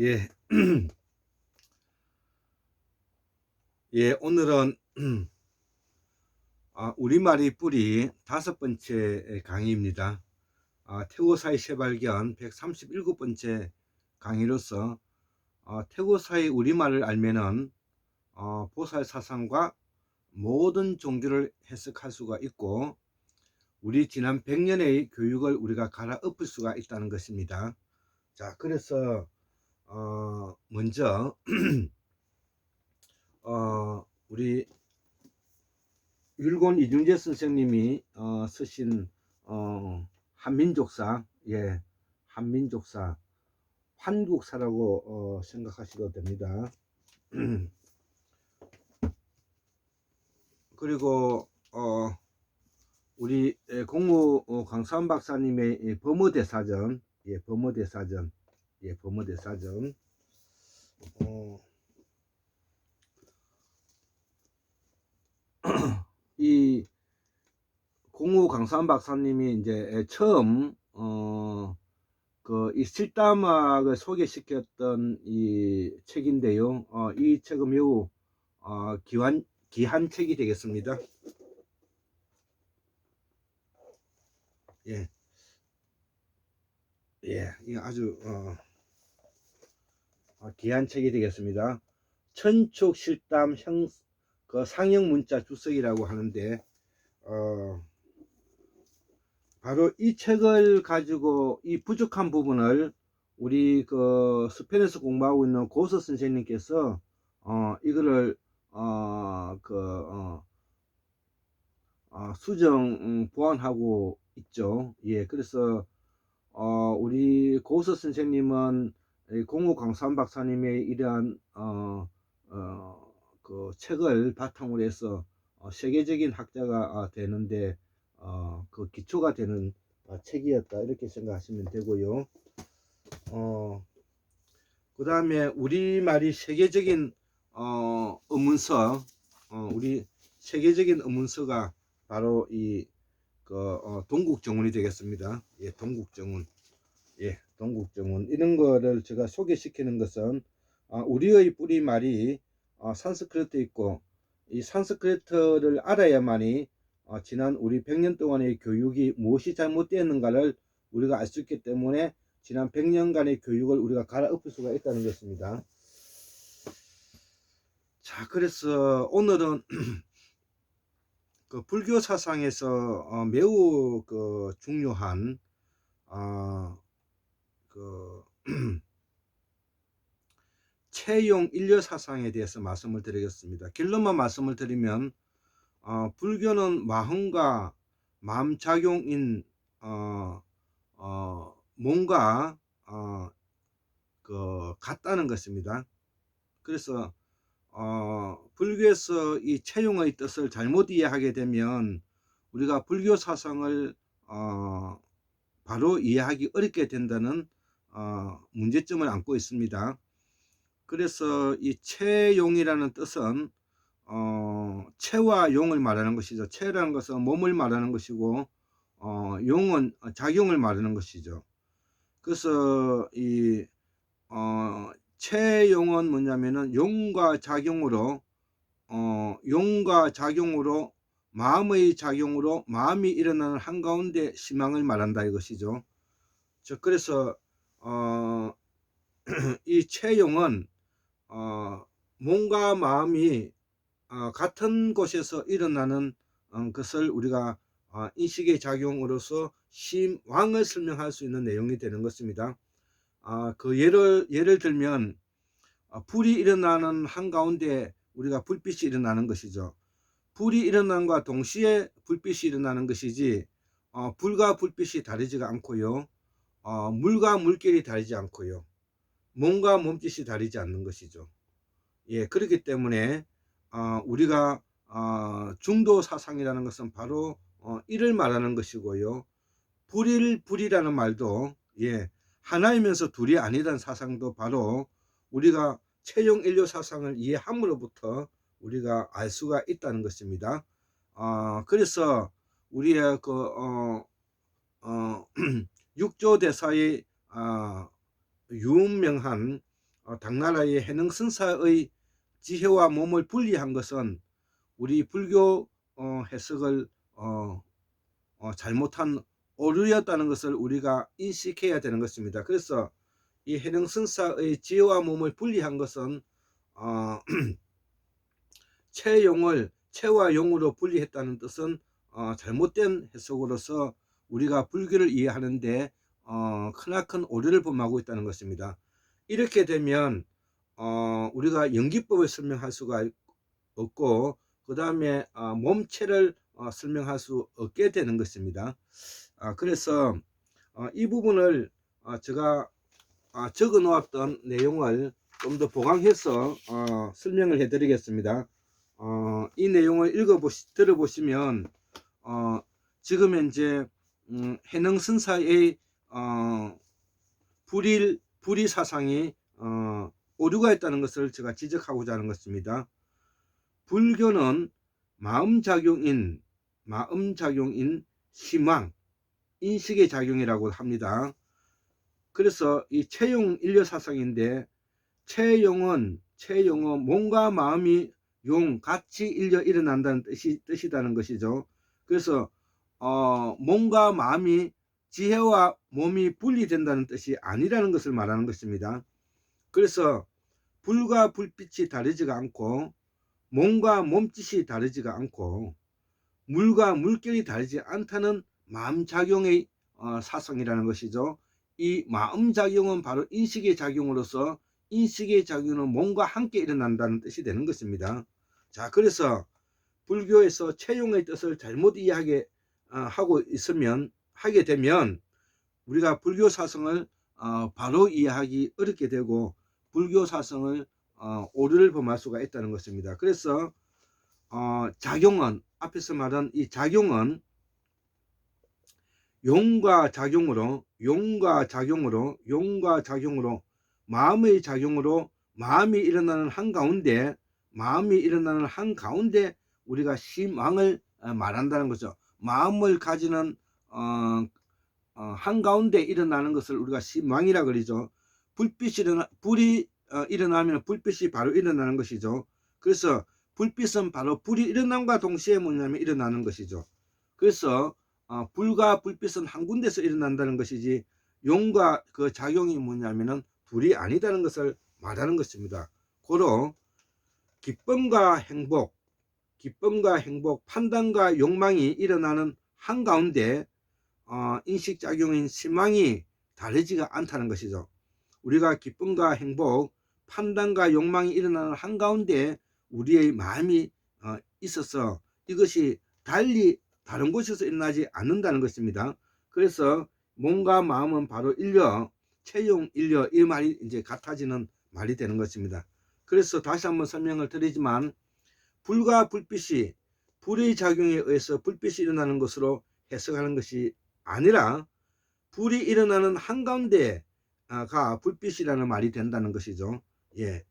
예, 예, 오늘은 우리말이 뿌리 5번째 강의입니다. 태고사의 재발견 137번째 강의로서 태고사의 우리말을 알면은 보살 사상과 모든 종교를 해석할 수가 있고 우리 지난 100년의 교육을 우리가 갈아엎을 수가 있다는 것입니다. 자, 그래서 먼저 우리 율곤 이중재 선생님이 쓰신 한민족사, 예, 한민족사, 환국사라고 생각하셔도 됩니다. 그리고 우리 공무 강사원 박사님의 범어대사전, 예, 범어대사전, 예, 범어대사전. 이 공무 강사원 박사님이 이제 처음 이 실담학을 소개시켰던 이 책인데요. 이 책은 매우 귀한 책이 되겠습니다. 예, 예, 이거 아주 귀한 책이 되겠습니다. 천축 실담 상형 문자 주석이라고 하는데 바로 이 책을 가지고 이 부족한 부분을 우리 스페인에서 공부하고 있는 고서 선생님께서 이거를 수정 보완하고 있죠. 예, 그래서 우리 고서 선생님은 공우 강산 박사님의 이러한 그 책을 바탕으로 해서 세계적인 학자가 되는데 그 기초가 되는 책이었다 이렇게 생각하시면 되고요. 그 다음에 우리말이 세계적인 의문서, 우리 세계적인 의문서가 바로 이 동국정운이 되겠습니다. 예, 동국정운. 예, 동국정운. 이런 거를 제가 소개시키는 것은 우리의 뿌리말이 산스크리트 있고 이 산스크리트를 알아야만이 지난 우리 100년 동안의 교육이 무엇이 잘못되었는가를 우리가 알 수 있기 때문에 지난 100년간의 교육을 우리가 갈아엎을 수가 있다는 것입니다. 자, 그래서 오늘은 그 불교 사상에서 매우 중요한 채용 인려 사상에 대해서 말씀을 드리겠습니다. 결론만 말씀을 드리면 불교는 마음과 마음작용인 뭔가 같다는 것입니다. 그래서 불교에서 이 채용의 뜻을 잘못 이해하게 되면 우리가 불교 사상을 바로 이해하기 어렵게 된다는 문제점을 안고 있습니다. 그래서 이 채용이라는 뜻은 체와 용을 말하는 것이죠. 체라는 것은 몸을 말하는 것이고 용은 작용을 말하는 것이죠. 그래서 이 체용은 뭐냐면은 용과 작용으로 마음의 작용으로 마음이 일어나는 한가운데 심황을 말한다 이것이죠. 그래서 이 체용은 몸과 마음이 같은 곳에서 일어나는 것을 우리가 인식의 작용으로서 심왕을 설명할 수 있는 내용이 되는 것입니다. 그 예를 들면 불이 일어나는 한가운데 우리가 불빛이 일어나는 것이죠. 불이 일어난과 동시에 불빛이 일어나는 것이지 불과 불빛이 다르지가 않고요. 물과 물결이 다르지 않고요. 몸과 몸짓이 다르지 않는 것이죠. 예, 그렇기 때문에 우리가 중도 사상이라는 것은 바로 이를 말하는 것이고요. 불이라는 말도 예, 하나이면서 둘이 아니라는 사상도 바로 우리가 채용 인료 사상을 이해함으로부터 우리가 알 수가 있다는 것입니다. 그래서 우리의 육조 대사의 유명한 당나라의 해능선사의 지혜와 몸을 분리한 것은 우리 불교 해석을 잘못한 오류였다는 것을 우리가 인식해야 되는 것입니다. 그래서 이 해능선사의 지혜와 몸을 분리한 것은 체와 용으로 분리했다는 뜻은 잘못된 해석으로서 우리가 불교를 이해하는데 크나큰 오류를 범하고 있다는 것입니다. 이렇게 되면 우리가 연기법을 설명할 수가 없고 그 다음에 몸체를 설명할 수 없게 되는 것입니다. 그래서 이 부분을 제가 적어 놓았던 내용을 좀 더 보강해서 설명을 해 드리겠습니다. 이 내용을 들어보시면 지금 현재 해능선사의 불의 사상이 오류가 있다는 것을 제가 지적하고자 하는 것입니다. 불교는 마음작용인 심왕, 인식의 작용이라고 합니다. 그래서 이 체용 인려 사상인데 체용은 몸과 마음이 같이 일어난다는 뜻이라는 것이죠. 그래서 몸과 마음이 지혜와 몸이 분리된다는 뜻이 아니라는 것을 말하는 것입니다. 그래서 불과 불빛이 다르지가 않고 몸과 몸짓이 다르지가 않고 물과 물결이 다르지 않다는 마음작용의 사상이라는 것이죠. 이 마음작용은 바로 인식의 작용으로서 인식의 작용은 몸과 함께 일어난다는 뜻이 되는 것입니다. 자, 그래서 불교에서 체용의 뜻을 잘못 이해하게 하게 되면 우리가 불교 사상을 바로 이해하기 어렵게 되고 불교 사상을 오류를 범할 수가 있다는 것입니다. 그래서 작용은 앞에서 말한 이 작용은 용과 작용으로 마음의 작용으로 마음이 일어나는 한가운데 우리가 심왕을 말한다는 거죠. 마음을 가지는 한가운데 일어나는 것을 우리가 심왕이라 그러죠. 불이 일어나면 불빛이 바로 일어나는 것이죠. 그래서 불빛은 바로 불이 일어남과 동시에 뭐냐면 일어나는 것이죠. 그래서 불과 불빛은 한 군데서 일어난다는 것이지 용과 그 작용이 뭐냐면은 둘이 아니다는 것을 말하는 것입니다. 고로 기쁨과 행복, 판단과 욕망이 일어나는 한가운데 인식작용인 심망이 다르지가 않다는 것이죠. 우리가 기쁨과 행복, 판단과 욕망이 일어나는 한가운데 우리의 마음이 있어서 이것이 달리 다른 곳에서 일어나지 않는다는 것입니다. 그래서 몸과 마음은 바로 체용 이 말이 이제 같아지는 말이 되는 것입니다. 그래서 다시 한번 설명을 드리지만 불과 불빛이 불의 작용에 의해서 불빛이 일어나는 것으로 해석하는 것이 아니라 불이 일어나는 한가운데가 불빛이라는 말이 된다는 것이죠. 예.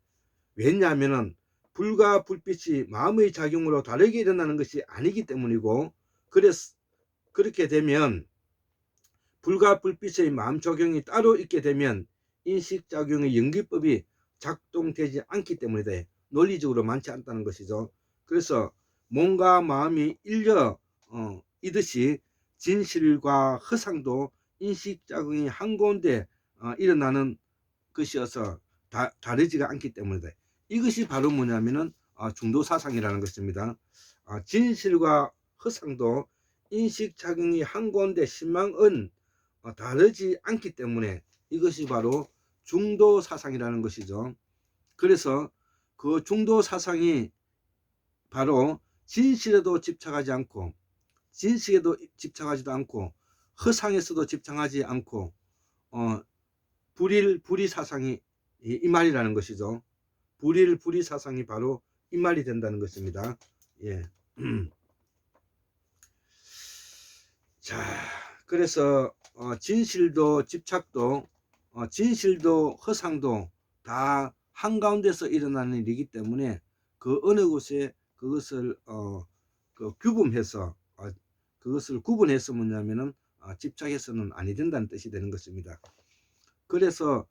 왜냐하면 불과 불빛이 마음의 작용으로 다르게 일어나는 것이 아니기 때문이고 그렇게 되면 불과 불빛의 마음 작용이 따로 있게 되면 인식작용의 연기법이 작동되지 않기 때문이다. 논리적으로 많지 않다는 것이죠. 그래서 몸과 마음이 이듯이 진실과 허상도 인식작용이 한가운데 일어나는 것이어서 다르지가 않기 때문이다. 이것이 바로 뭐냐면은 중도사상이라는 것입니다. 진실과 허상도 인식작용이 한가운데 신망은 다르지 않기 때문에 이것이 바로 중도사상이라는 것이죠. 그래서 그 중도사상이 바로 진실에도 집착하지 않고 진실에도 집착하지도 않고 허상에서도 집착하지 않고 불의 사상이 이 말이라는 것이죠. 불의 사상이 바로 이 말이 된다는 것입니다. 예. 자, 그래서 진실도 집착도 진실도 허상도 다 한가운데서 일어나는 일이기 때문에 그 어느 곳에 그것을 구분해서 뭐냐면은 집착해서는 아니 된다는 뜻이 되는 것입니다. 그래서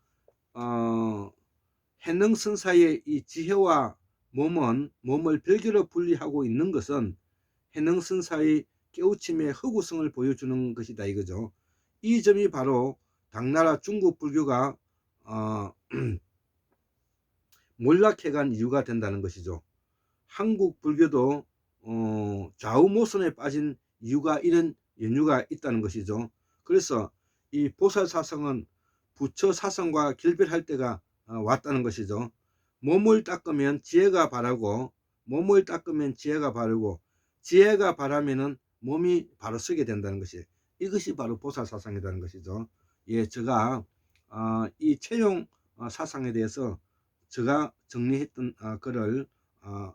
해능선사의 이 지혜와 몸을 별개로 분리하고 있는 것은 해능선사의 깨우침의 허구성을 보여주는 것이다 이거죠. 이 점이 바로 당나라 중국 불교가 몰락해간 이유가 된다는 것이죠. 한국 불교도 좌우모순에 빠진 이유가 이런 연유가 있다는 것이죠. 그래서 이 보살사성은 부처사성과 결별할 때가 왔다는 것이죠. 몸을 닦으면 지혜가 바라고, 몸을 닦으면 지혜가 바르고, 지혜가 바라면은 몸이 바로 서게 된다는 것이, 이것이 바로 보살사상이라는 것이죠. 예, 제가 이 채용 사상에 대해서 제가 정리했던 글을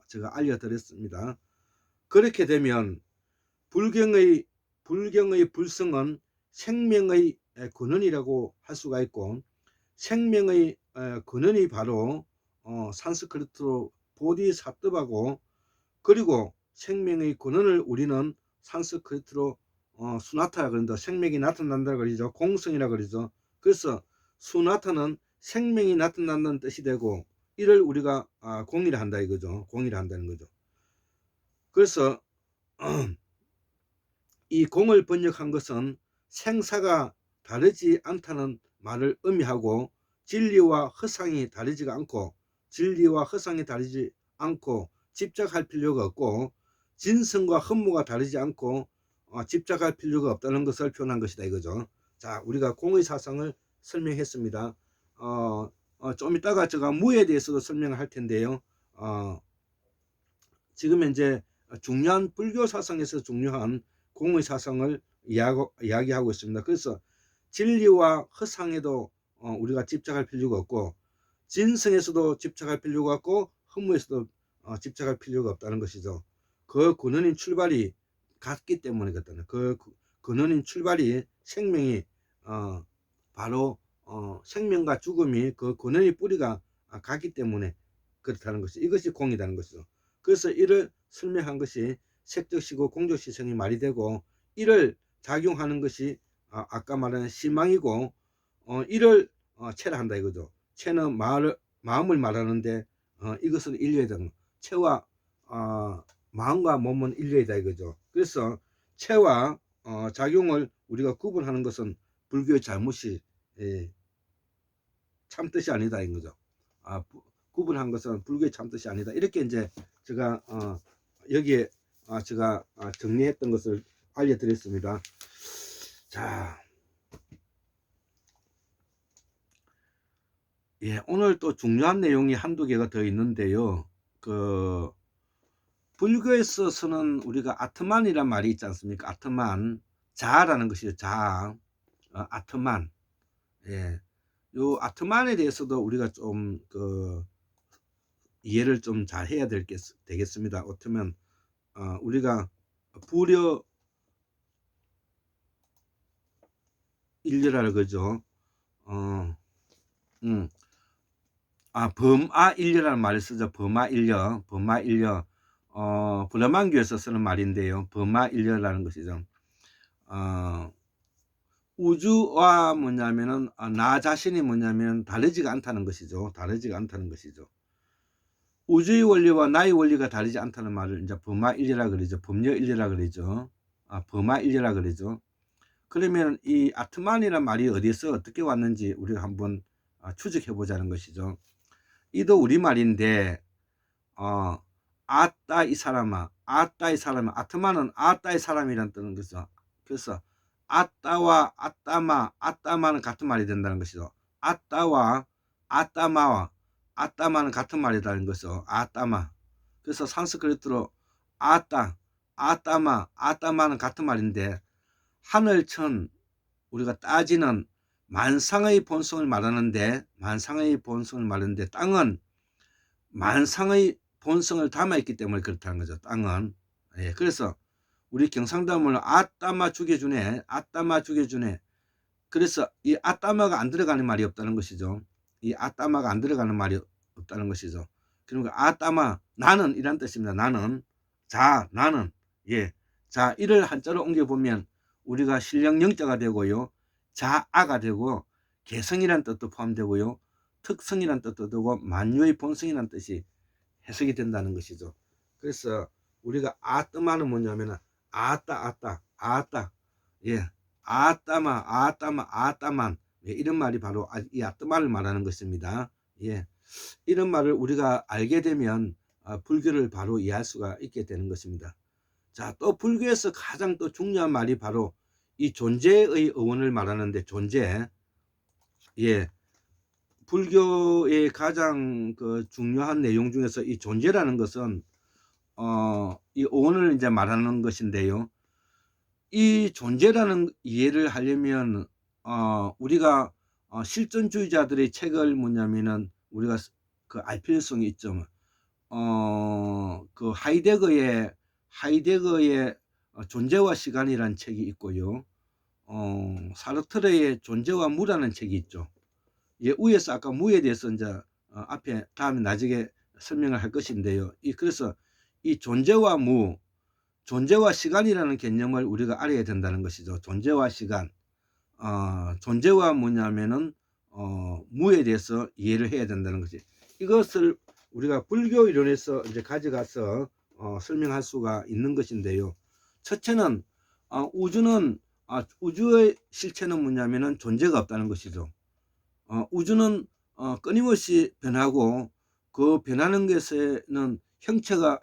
제가 알려드렸습니다. 그렇게 되면 불경의 불성은 생명의 근원이라고 할 수가 있고, 생명의 근원이 바로 산스크리트로 보디사트바고, 그리고 생명의 근원을 우리는 산스크리트로 수나타라 그런다. 생명이 나타난다 그러죠. 공성이라 그러죠. 그래서 수나타는 생명이 나타난다는 뜻이 되고, 이를 우리가 공이라 한다 이거죠. 공이라 한다는 거죠. 그래서 이 공을 번역한 것은 생사가 다르지 않다는 말을 의미하고, 진리와 허상이 다르지가 않고, 진리와 허상이 다르지 않고 집착할 필요가 없고, 진성과 흠모가 다르지 않고 집착할 필요가 없다는 것을 표현한 것이다 이거죠. 자, 우리가 공의 사상을 설명했습니다. 좀 이따가 제가 무에 대해서도 설명을 할 텐데요. 지금 현재 중요한 불교 사상에서 중요한 공의 사상을 이야기하고 있습니다. 그래서 진리와 허상에도 우리가 집착할 필요가 없고, 진성에서도 집착할 필요가 없고, 허무에서도 집착할 필요가 없다는 것이죠. 그 근원인 출발이 같기 때문에 그렇다는, 그 근원인 출발이 생명이 바로 생명과 죽음이 그 근원의 뿌리가 같기 때문에 그렇다는 것이, 이것이 공이라는 것이죠. 그래서 이를 설명한 것이 색적시고 공적시성이 말이 되고, 이를 작용하는 것이 아까 말한 시망이고, 이를 체라 한다 이거죠. 체는 마음을 말하는데 이것은 일려야 되는, 체와 마음과 몸은 일려야 이거죠. 그래서 체와 작용을 우리가 구분하는 것은 불교의 잘못이 참뜻이 아니다 이거죠. 구분한 것은 불교의 참뜻이 아니다. 이렇게 이제 제가 여기에 제가 정리했던 것을 알려드렸습니다. 자, 예, 오늘 또 중요한 내용이 한두 개가 더 있는데요. 그 불교에서 쓰는 우리가 아트만이란 말이 있지 않습니까? 아트만, 자아라는 것이죠. 자아, 아트만. 예, 요 아트만에 대해서도 우리가 좀 이해를 좀 잘 해야 되겠습니다. 어쩌면 우리가 불여 일려라 그죠. 범아일려라는 말을 쓰죠. 범아일려, 범아일려. 브라만교에서 쓰는 말인데요. 범아일려라는 것이죠. 우주와 뭐냐면은 나 자신이 뭐냐면 다르지가 않다는 것이죠. 다르지가 않다는 것이죠. 우주의 원리와 나의 원리가 다르지 않다는 말을 이제 범아일려라 그러죠. 범여일려라 그러죠. 범아일려라 그러죠. 그러면 이 아트만이란 말이 어디서 어떻게 왔는지 우리가 한번 추적해 보자는 것이죠. 이도 우리말인데 아따 이 사람아, 아따 이 사람아, 아트만은 아따 이 사람이라는 뜻인 거죠. 그래서 아따와 아따마는 같은 말이 된다는 것이죠. 아따와 아따마와 아따마는 같은 말이라는 것이죠. 아따마. 그래서 산스크리트로 아따마는 같은 말인데, 하늘천 우리가 따지는 만상의 본성을 말하는데, 땅은 만상의 본성을 담아있기 때문에 그렇다는 거죠. 땅은. 예, 그래서 우리 경상도문을 아따마 죽여주네, 아따마 죽여주네. 그래서 이 아따마가 안 들어가는 말이 없다는 것이죠. 이 아따마가 안 들어가는 말이 없다는 것이죠. 그러니까 아따마, 나는 이란 뜻입니다. 나는, 자, 나는. 예, 자, 이를 한자로 옮겨보면 우리가 신령 영자가 되고요, 자아가 되고, 개성이란 뜻도 포함되고요, 특성이란 뜻도 되고 만유의 본성이란 뜻이 해석이 된다는 것이죠. 그래서 우리가 아따마는 뭐냐면은 아따 아따 아따, 예, 아따마 아따마 아따만, 예, 이런 말이 바로 이 아따마를 말하는 것입니다. 예, 이런 말을 우리가 알게 되면 불교를 바로 이해할 수가 있게 되는 것입니다. 자, 또 불교에서 가장 또 중요한 말이 바로 이 존재의 어원을 말하는데, 존재. 예, 불교의 가장 그 중요한 내용 중에서 이 존재라는 것은 이 어원을 이제 말하는 것인데요. 이 존재라는 이해를 하려면 우리가 실존주의자들의 책을 뭐냐면은 우리가 그 알 필요성이 있죠. 그 하이데거의 존재와 시간이라는 책이 있고요. 사르트르의 존재와 무라는 책이 있죠. 예, 위에서 아까 무에 대해서 이제 앞에 다음에 나중에 설명을 할 것인데요. 그래서 이 존재와 무, 존재와 시간이라는 개념을 우리가 알아야 된다는 것이죠. 존재와 시간. 존재와 뭐냐면은 무에 대해서 이해를 해야 된다는 것이. 이것을 우리가 불교 이론에서 이제 가져가서 설명할 수가 있는 것인데요. 첫째는 우주의 실체는 뭐냐면은 존재가 없다는 것이죠. 우주는 끊임없이 변하고 그 변하는 것에는 형체가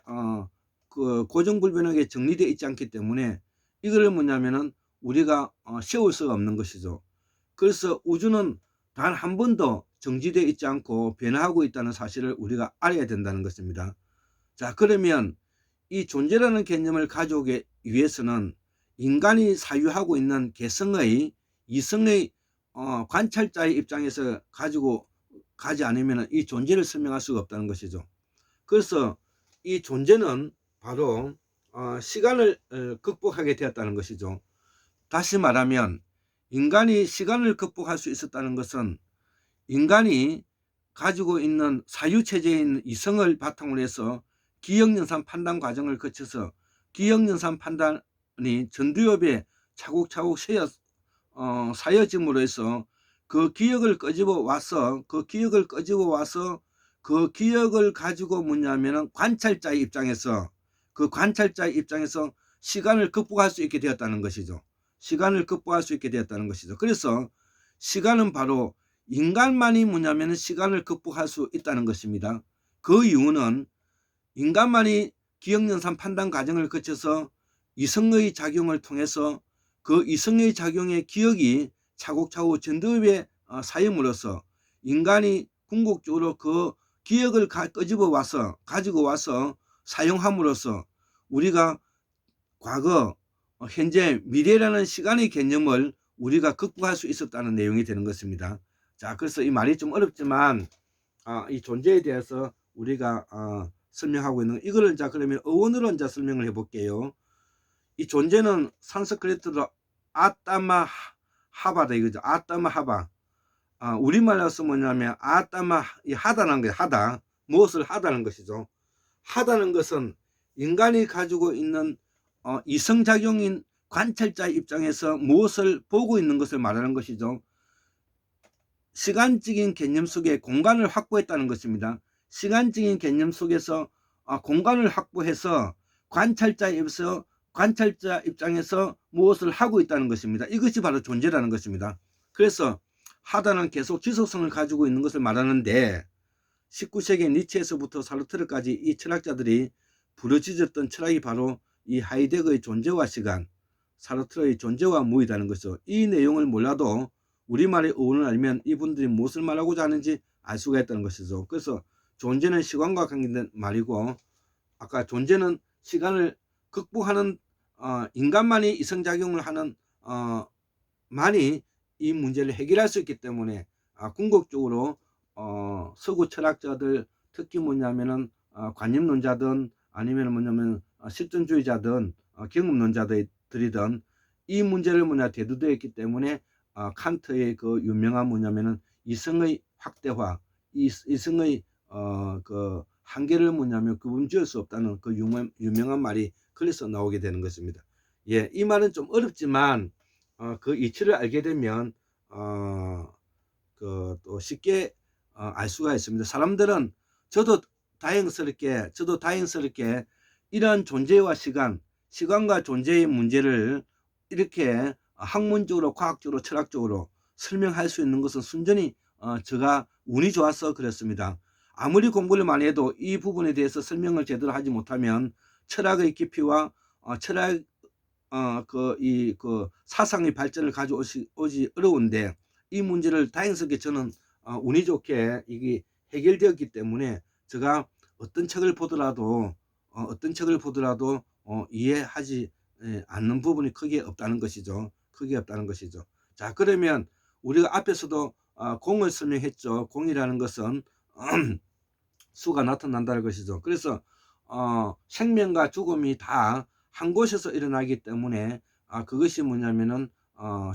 그 고정불변하게 정리되어 있지 않기 때문에 이거를 뭐냐면은 우리가 세울 수가 없는 것이죠. 그래서 우주는 단 한 번도 정지되어 있지 않고 변화하고 있다는 사실을 우리가 알아야 된다는 것입니다. 자, 그러면 이 존재라는 개념을 가져오기 위해서는 인간이 사유하고 있는 개성의, 이성의 관찰자의 입장에서 가지고 가지 않으면 이 존재를 설명할 수가 없다는 것이죠. 그래서 이 존재는 바로 시간을 극복하게 되었다는 것이죠. 다시 말하면 인간이 시간을 극복할 수 있었다는 것은 인간이 가지고 있는 사유체제인 이성을 바탕으로 해서 기억연산 판단 과정을 거쳐서 기억연산 판단이 전두엽에 차곡차곡 사여짐으로 해서 그 기억을 끄집어 와서 그 기억을 가지고 뭐냐면은 관찰자의 입장에서 시간을 극복할 수 있게 되었다는 것이죠. 시간을 극복할 수 있게 되었다는 것이죠. 그래서 시간은 바로 인간만이 뭐냐면 시간을 극복할 수 있다는 것입니다. 그 이유는 인간만이 기억연산 판단 과정을 거쳐서 이성의 작용을 통해서 그 이성의 작용의 기억이 차곡차곡 전두엽에 쌓임으로써 인간이 궁극적으로 그 기억을 가지고 와서 사용함으로써 우리가 과거, 현재, 미래라는 시간의 개념을 우리가 극복할 수 있었다는 내용이 되는 것입니다. 자, 그래서 이 말이 좀 어렵지만 이 존재에 대해서 우리가 설명하고 있는 이거를 자 그러면 어원으로 이제 설명을 해볼게요. 이 존재는 산스크리트로 아따마 하바다 이거죠. 아따마 하바. 우리말로서 뭐냐면 아따마 하다는 거예요. 하다. 무엇을 하다는 것이죠. 하다는 것은 인간이 가지고 있는 이성작용인 관찰자 입장에서 무엇을 보고 있는 것을 말하는 것이죠. 시간적인 개념 속에 공간을 확보했다는 것입니다. 시간적인 개념 속에서 공간을 확보해서 관찰자 입장에서 무엇을 하고 있다는 것입니다. 이것이 바로 존재라는 것입니다. 그래서 하다는 계속 지속성을 가지고 있는 것을 말하는데 19세기 니체에서부터 사르트르까지 이 철학자들이 부르짖었던 철학이 바로 이 하이데거의 존재와 시간, 사르트르의 존재와 무이라는 것이죠. 이 내용을 몰라도 우리말의 어원을 알면 이분들이 무엇을 말하고자 하는지 알 수가 있다는 것이죠. 그래서 존재는 시간과 관계된 말이고 아까 존재는 시간을 극복하는 인간만이 이성작용을 하는 만이 이 문제를 해결할 수 있기 때문에 궁극적으로 서구 철학자들 특히 뭐냐면은 관념론자든 아니면 뭐냐면 실존주의자든 경험론자들이든 이 문제를 대두되었기 때문에 칸트의 그 유명한 뭐냐면은 이성의 확대화, 이성의 그 한계를 구분지을 수 없다는 그 유명한 말이 글에서 나오게 되는 것입니다. 예, 이 말은 좀 어렵지만 그 이치를 알게 되면 그 또 쉽게 알 수가 있습니다. 사람들은 저도 다행스럽게 이러한 존재와 시간과 존재의 문제를 이렇게 학문적으로, 과학적으로, 철학적으로 설명할 수 있는 것은 순전히 제가 운이 좋아서 그렇습니다. 아무리 공부를 많이 해도 이 부분에 대해서 설명을 제대로 하지 못하면 철학의 깊이와 철학 사상의 발전을 가져오지 어려운데, 이 문제를 다행스럽게 저는 운이 좋게 이게 해결되었기 때문에 제가 어떤 책을 보더라도 이해하지 않는 부분이 크게 없다는 것이죠. 크게 없다는 것이죠. 자, 그러면 우리가 앞에서도 공을 설명했죠. 공이라는 것은 수가 나타난다는 것이죠. 그래서 생명과 죽음이 다 한 곳에서 일어나기 때문에 그것이 뭐냐면은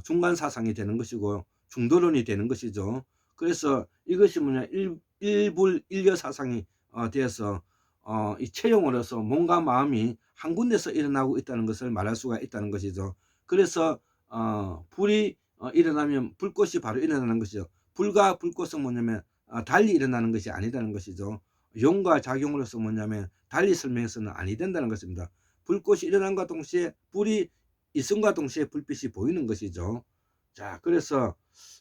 중간 사상이 되는 것이고 중도론이 되는 것이죠. 그래서 이것이 뭐냐, 일불일려 사상이 되어서 이 체형으로서 몸과 마음이 한 군데서 일어나고 있다는 것을 말할 수가 있다는 것이죠. 그래서 불이 일어나면 불꽃이 바로 일어나는 것이죠. 불과 불꽃은 뭐냐면 달리 일어나는 것이 아니다는 것이죠. 용과 작용으로서 뭐냐면 달리 설명해서는 아니 된다는 것입니다. 불꽃이 일어난과 동시에 불이 있음과 동시에 불빛이 보이는 것이죠. 자, 그래서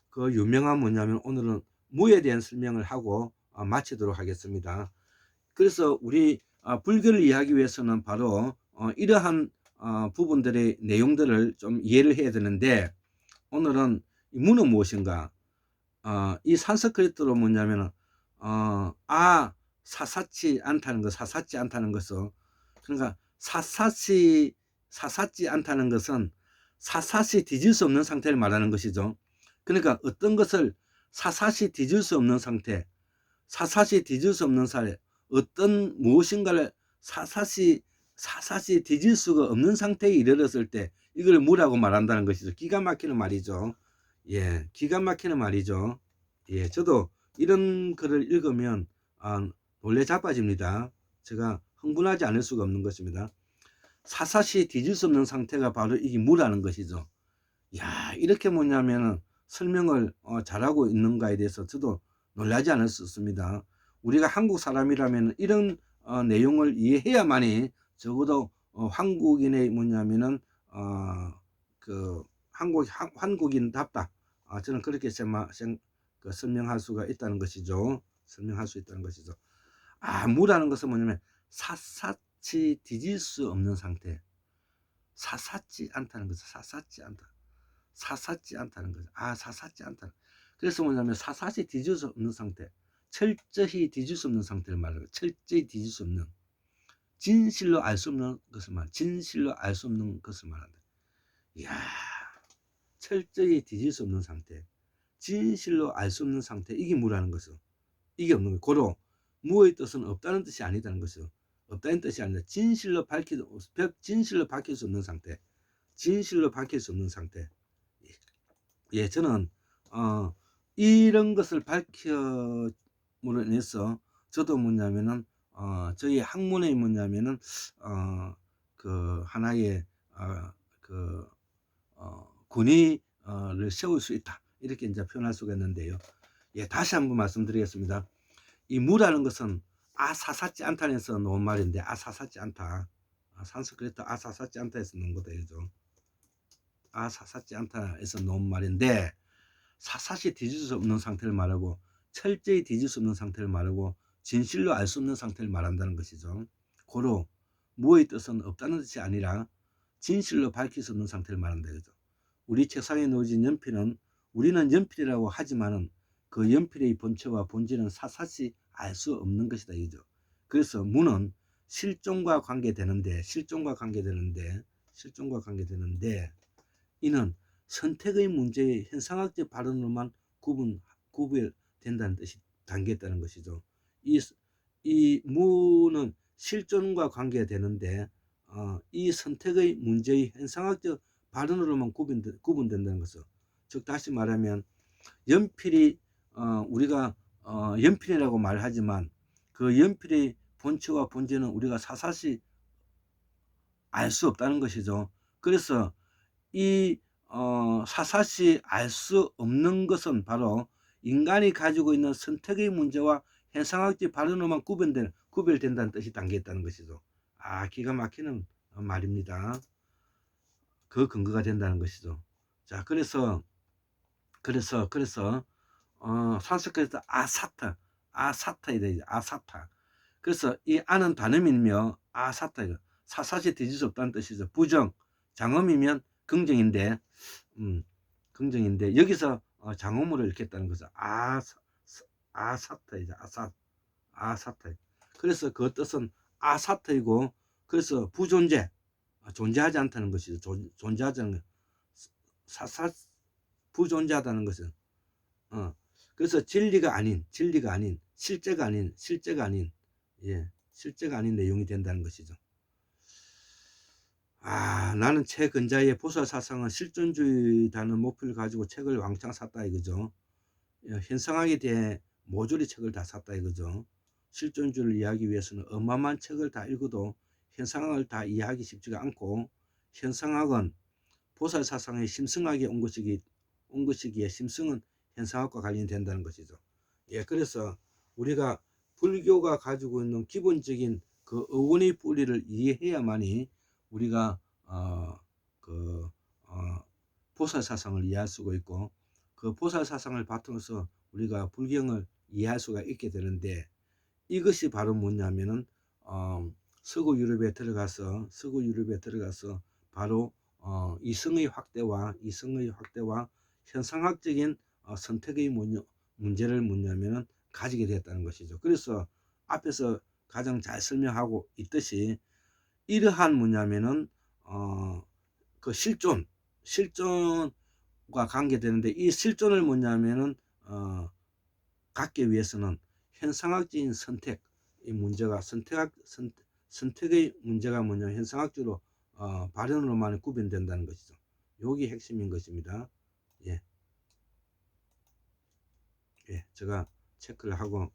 그 유명한 뭐냐면 오늘은 무에 대한 설명을 하고 마치도록 하겠습니다. 그래서 우리 불교를 이해하기 위해서는 바로 이러한 부분들의 내용들을 좀 이해를 해야 되는데, 오늘은 이 무는 무엇인가, 이 산스크리트로 뭐냐면은 사사치 않다는 것, 사사치 않다는 것은, 그러니까 사사치 않다는 것은 사사시 뒤질 수 없는 상태를 말하는 것이죠. 그러니까 어떤 것을 사사시 뒤질 수 없는 상태, 사사시 뒤질 수 없는 사례, 어떤 무엇인가를 사사시 뒤질 수가 없는 상태에 이르렀을 때 이걸 무라고 말한다는 것이죠. 기가 막히는 말이죠. 예, 기가 막히는 말이죠. 예, 저도 이런 글을 읽으면 놀래 자빠집니다. 제가 흥분하지 않을 수가 없는 것입니다. 사사시 뒤질 수 없는 상태가 바로 이게 무라는 것이죠. 야, 이렇게 뭐냐면은 설명을 잘하고 있는가에 대해서 저도 놀라지 않을 수 없습니다. 우리가 한국 사람이라면 이런 내용을 이해해야만이 적어도 한국인의 뭐냐면은 한국인답다. 저는 그렇게 설명할 수가 있다는 것이죠. 설명할 수 있다는 것이죠. 무라는 것은 뭐냐면 사사치 뒤질 수 없는 상태. 사사치 않다는 것은 사사치 않다. 사사치 않다는 거죠. 사사치 않다. 그래서 뭐냐면 사사치 뒤질 수 없는 상태, 철저히 뒤질 수 없는 상태를 말해요. 철저히 뒤질 수 없는, 진실로 알 수 없는 것을 진실로 알 수 없는 것을 말한다. 이야, 철저히 뒤질 수 없는 상태, 진실로 알 수 없는 상태, 이게 무라는 것이죠. 이게 없는 거예요. 고로 무의 뜻은 없다는 뜻이 아니다는 것이죠. 없다는 뜻이 아니라 진실로 밝힐 수 없는 상태, 진실로 밝힐 수 없는 상태. 예, 저는 이런 것을 밝혀므로 인해서 저도 뭐냐면은 저희 학문의 뭐냐면은 그 하나의 권위를 세울 수 있다, 이렇게 이제 표현할 수가 있는데요. 예, 다시 한번 말씀드리겠습니다. 이 무라는 것은 사사치 않다에서 놓은 말인데, 사사치 않다, 산스크리트 사사치 않다에서 놓은 거다, 그죠? 사사치 않다에서 놓은 말인데, 사사시 뒤질 수 없는 상태를 말하고 철저히 뒤질 수 없는 상태를 말하고 진실로 알 수 없는 상태를 말한다는 것이죠. 고로 무의 뜻은 없다는 뜻이 아니라 진실로 밝힐 수 없는 상태를 말한다, 그죠? 우리 책상에 놓여진 연필은, 우리는 연필이라고 하지만은 그 연필의 본체와 본질은 사사시 알 수 없는 것이다, 그죠? 그래서 무는 실존과 관계되는데 이는 선택의 문제의 현상학적 발언으로만 구별된다는 뜻이 담겼다는 것이죠. 이 무는 실존과 관계되는데 이 선택의 문제의 현상학적 발언으로만 구분된다는 것이죠. 즉 다시 말하면 연필이 우리가 연필이라고 말하지만 그 연필의 본체와 본질은 우리가 사사시 알 수 없다는 것이죠. 그래서 이 사사시 알 수 없는 것은 바로 인간이 가지고 있는 선택의 문제와 현상학적 발현으로만 구별된다는 뜻이 담겨 있다는 것이죠. 기가 막히는 말입니다. 그 근거가 된다는 것이죠. 자, 그래서 산스크리트 아사타에 대해 아사타. 그래서 이 아는 단음이며 아사타, 사사시 뒤질 수 없다는 뜻이죠. 부정, 장음이면 긍정인데, 긍정인데 여기서 장음으로 읽겠다는 거죠. 아사타이죠. 아사타. 그래서 그 뜻은 아사타이고, 그래서 부존재, 존재하지 않다는 것이죠. 존재하지 않는 것. 부존재하다는 것은 그래서 진리가 아닌, 실제가 아닌, 예, 실제가 아닌 내용이 된다는 것이죠. 나는 최근자의 보살사상은 실존주의라는 목표를 가지고 책을 왕창 샀다 이거죠. 현상학에 대해 모조리 책을 다 샀다 이거죠. 실존주의를 이해하기 위해서는 어마어마한 책을 다 읽어도 현상학을 다 이해하기 쉽지가 않고, 현상학은 보살사상의 심승학에 온 것이기에 심승은 현상학과 관련이 된다는 것이죠. 그래서 우리가 불교가 가지고 있는 기본적인 그 어원의 뿌리를 이해해야만이 우리가 보살사상을 이해할 수가 있고, 그 보살사상을 바탕으로서 우리가 불경을 이해할 수가 있게 되는데, 이것이 바로 뭐냐면은 서구 유럽에 들어가서 바로 이성의 확대와 현상학적인 선택의 문제를 뭐냐면은 가지게 되었다는 것이죠. 그래서 앞에서 가장 잘 설명하고 있듯이 이러한 뭐냐면은 그 실존과 관계되는데, 이 실존을 뭐냐면은 갖기 위해서는 현상학적인 선택의 문제가 선택의 문제가 뭐냐면 현상학적으로 발현으로만 구별된다는 것이죠. 여기 핵심인 것입니다. 제가 체크를 하고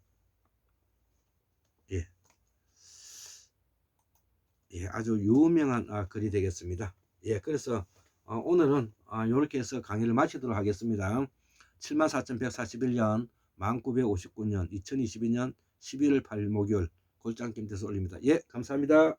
아주 유명한 글이 되겠습니다. 그래서 오늘은 이렇게 해서 강의를 마치도록 하겠습니다. 74,141년 1959년 2022년 11월 8일 목요일 골장김 돼서 올립니다. 감사합니다.